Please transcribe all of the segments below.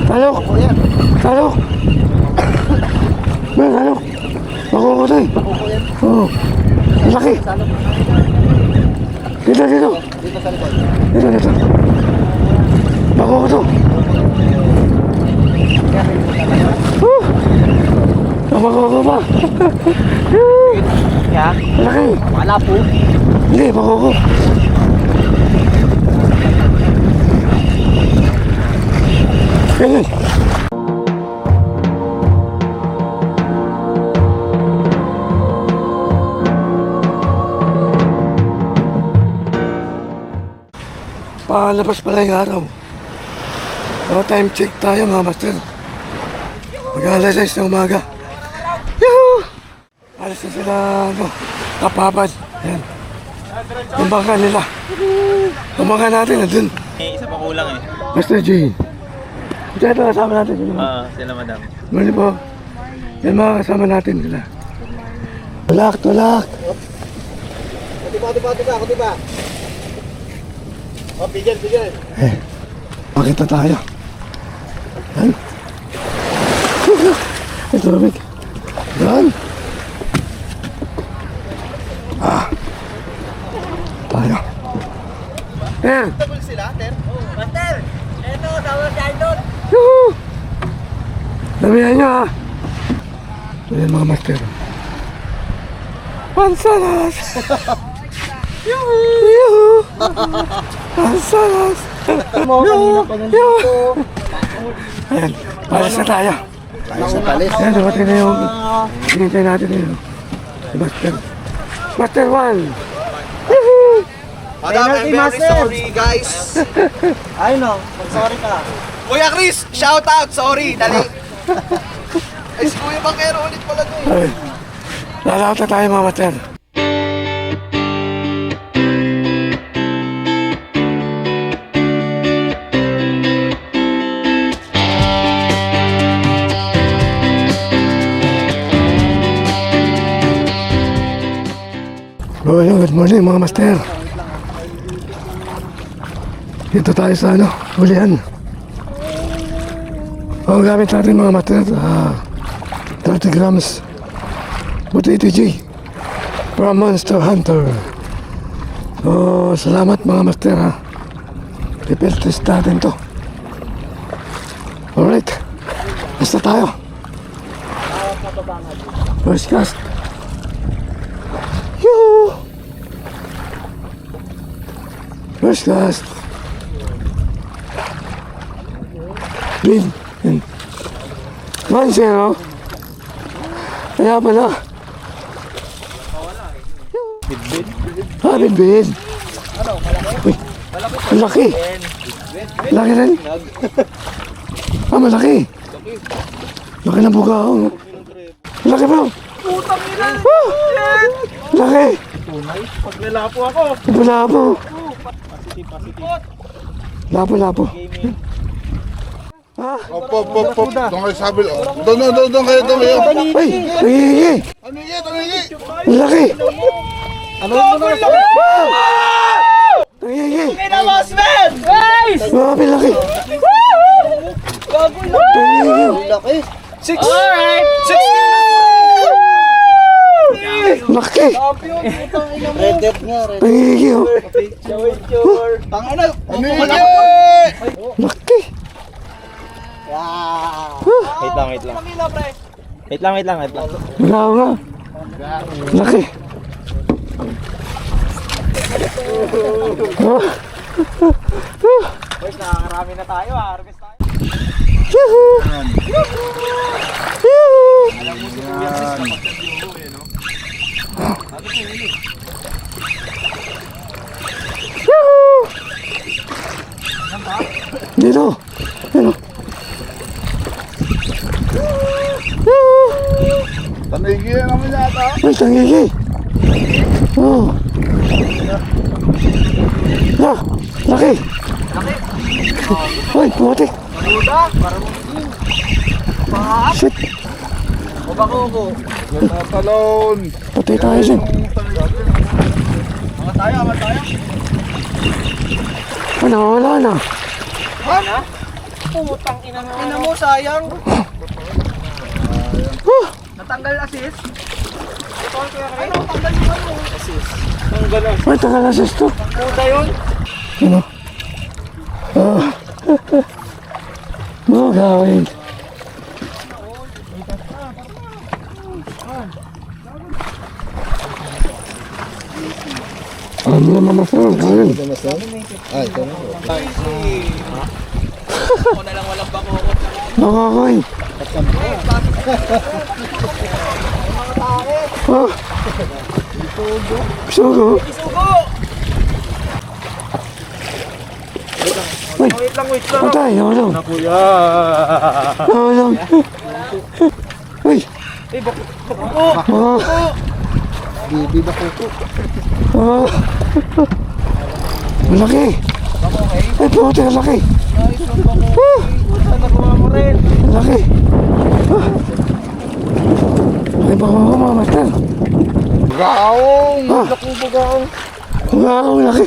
Talok! Talok! Ben, talok! Makuha tayo. Oo. Ang laki. Dito, dito. Dito sa likod. Dito, dito. Makuha to. Makuha ko pa. Kaya? Ang laki. Wala po. Hindi, makuha ko. Ganyan. Palabas pala yung araw. So, time check tayo mga master. Mag-alas 6 ng umaga. Yuhuu! Alas na sila, kapapad. Yan. Yung bangka nila. Yung bangka natin na dun. Isa pa kulang eh. Master Jane. Ito kasama natin sila. Sila madam. Muli po. Yan mga kasama natin sila. Tulak, tulak. Kutiba. Oh, bigyan. Makita tayo. Yan. Ito tubig. Yan. Tayo. Ter. Double sila, Ter. Master, eto, sama si Idol. Yuhuu! Damihan nyo ha. Yan mga master. Pansalas! Yuhuu! Pansalas! Yuhuu! Ayan, palis na tayo. Ayan, dumating na yung hinintay natin yun. Si Master. Master 1! Yuhuu! Madam, I'm very sorry, guys. Ay no, sorry ka. Kuya Chris, shout out, sorry, dali. Ay, si Kuya Bangkero ulit pala to eh. Ay, lalawat na tayo mga master. Oh, good morning mga master. Dito tayo sa hulihan. Ang gamit natin mga master, 30 grams buto ATG for a monster hunter. So, salamat mga master ha. Pipil-test natin to. Alright, basta tayo. First cast. Yoo! First cast. Win. 1-0. Kaya pala. Bin. Uy, ang laki. Laki rin. Malaki. Laki ng bugaong. Laki bro. Putang ina! Laki. Pag nilapo ako. Lapo. Positive. Lapo. Op. Doon kayo sabi. Doon kayo. Ay, nangihingi. Tumingin. Ang laki. Ano mo na sa... Nangihingi. Ina boss man! Guys! Grabe laki. Nangihingi. Laki. 6! Alright! 6 kilos! Laki. Red Dead nga, Red. Nangihingi oh. Picture! Tangina. Laki. Wait lang. Bravo nga. Laki. Boys, nakakarami na tayo. Harvest tayo. Yuhuu. Yuhuu. Dito. Ano? Tanigi naman yata. Ay, tangigi. Oh. Laki. Ay, pumatik. Shit. Bako. Talon. Patay tayo dyan. Mga tayo. Ano, wala na. Putang ina mo. Ina mo, sayang. Natanggal assist. Ano, tanggal mo ano? Assist. May tagal na sis to. Puta yun. Ano? Mga gawin. Ano naman masarap? Ayun. Ako na lang walang bakokot. Nakakain. Ah. Sugo. Isugo! Wait. Wait lang, wait lang. Patay. Nakulong. Kuya. Nakulong. Uy. Ah. Bibi ba kuko? Ah. Malaki. Ay, puti, malaki. Sana kuha mo rin. Malaki. Ah. Ay, baka mamamatay. Gaong! Ah. Naku ba gaong? Gaong laki.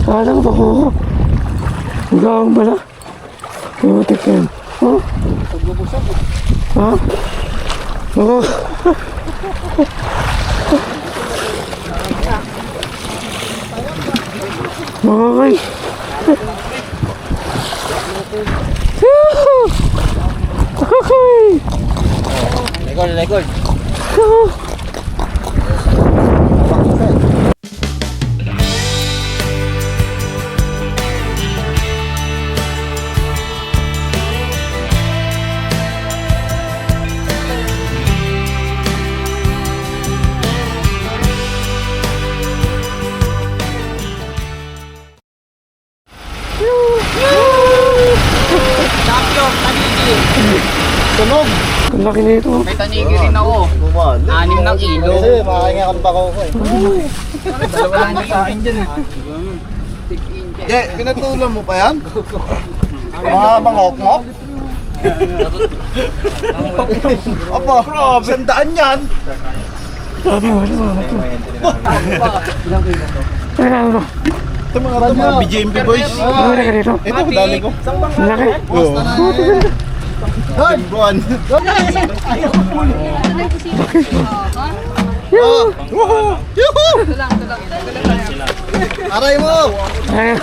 Kala ko bako ko. Gaong pala. Putik yan. Oh? Ha? Oo. Makakay. Yahoo! Makakay. Record. Tunog! Ang laki nito. May tanigi rin ako. 6 ng kilo. Kasi makakain ako ng bako ko eh. Dalawa lang na sa akin dyan eh. Yeah, pinatulan mo pa yan? Mga mangok-ngok? Opo, sandaan yan. Sabi mo, ano ito? Ay, ano? Ito mga BJMP boys. Ano ka dito? Ito, dali ko. Ang laki. Buwan. Yuhu! Yuhu! Aray mo! Ay,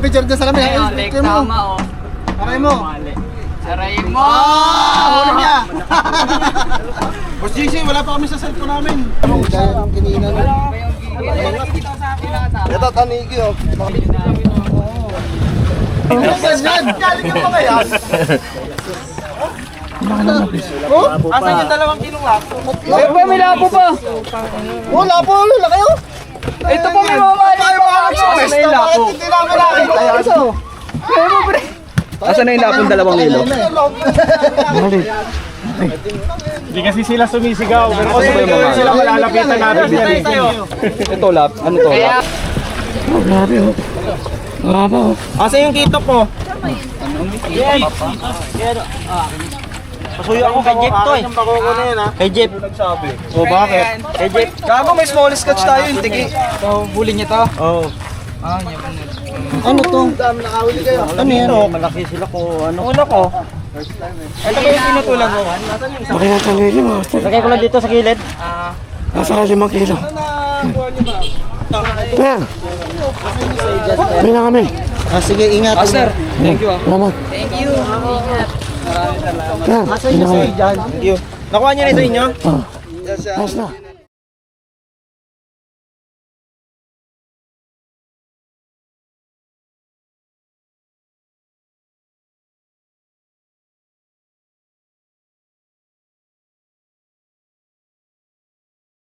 Picture ka sa kami. Picture mo. Aray mo. Aray mo! Huli niya! Boss JC, wala pa kami sa cellphone namin. Ito, tanigi oh. Ano ba yan? Galing ka pa kaya? Asan yung 2 kilong lapo? May lapo pa! Wala po, wala kayo. Ito pa may mamali pa! Asan na yung lapo? Hindi namin nakita. Asan na yung lapong 2 kilo? mali. Hindi kasi sila sumisigaw. Pero kasi sila malalapitan natin yan eh. Ito lap, ano to? Oh, grabe oh. Mahaba oh. Asa yung kitok mo? Yes! Pasuyo ako kay Jeep to eh. Kay Jeep. O bakit? Kay Jeep. Gago, may small scotch tayo yung tigi. Huli niya to. Oo. Ano to? Ano yan? Malaki sila ko. Ano? Una ko. Ito ba yung pinutulan mo? Laki ng tanili mo. Lagay ko lang dito sa gilid. Nasa 5 kilo. Ayan. May na kami. Sige, ingat. Sir, thank you ah. Salamat. Thank you. Ingat. Ayan. May na kami. Thank you. Nakuha niyo na ito inyo? Ah. Ayos na.